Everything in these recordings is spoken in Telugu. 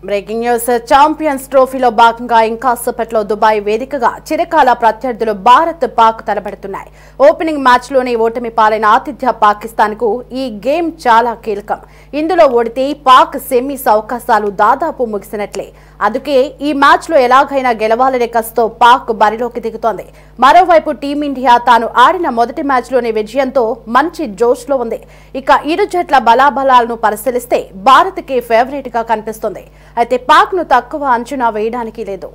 బ్రేకింగ్ న్యూస్ ఛాంపియన్స్ ట్రోఫీలో భాగంగా ఇంకాసేపట్లో దుబాయ్ వేదికగా చిరకాల ప్రత్యర్థులు భారత్ పాక్ తలపడుతున్నాయి. ఓపెనింగ్ మ్యాచ్ లోనే ఓటమి పాలైన ఆతిథ్య పాకిస్తాన్ కు ఈ గేమ్ చాలా కీలకం. ఇందులో ఓడితే పాక్ సెమీస్ అవకాశాలు దాదాపు ముగిసినట్లే. అందుకే ఈ మ్యాచ్ లో ఎలాగైనా గెలవాలనే కసితో పాక్ బరిలోకి దిగుతోంది. మరోవైపు టీమిండియా తాను ఆడిన మొదటి మ్యాచ్ లోనే విజయంతో మంచి జోష్ లో ఉంది. ఇక ఇరు జట్ల బలాబలాలను పరిశీలిస్తే భారత్ కి ఫేవరెట్ గా కనిపిస్తుంది. అయితే పాక్ ను తక్కువ అంచనా వేయడానికి లేదు.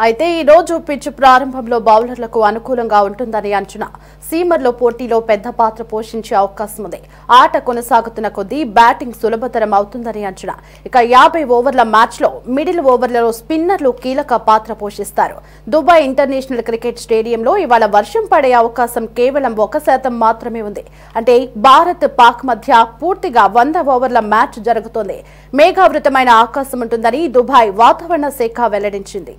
అయితే ఈ రోజు పిచ్ ప్రారంభంలో బౌలర్లకు అనుకూలంగా ఉంటుందని అంచనా. సీమర్లో పోటీలో పెద్ద పాత్ర పోషించే అవకాశం ఉంది. ఆట కొనసాగుతున్న కొద్దీ బ్యాటింగ్ సులభతరం అవుతుందని అంచనా. ఇక 50 ఓవర్ల మ్యాచ్ లో మిడిల్ ఓవర్లలో స్పిన్నర్లు కీలక పాత్ర పోషిస్తారు. దుబాయ్ ఇంటర్నేషనల్ క్రికెట్ స్టేడియంలో ఇవాళ వర్షం పడే అవకాశం కేవలం 1% మాత్రమే ఉంది. అంటే భారత్ పాక్ మధ్య పూర్తిగా 100 ఓవర్ల మ్యాచ్ జరుగుతోంది. మేఘావృతమైన ఆకాశం ఉంటుందని దుబాయ్ వాతావరణ శాఖ వెల్లడించింది.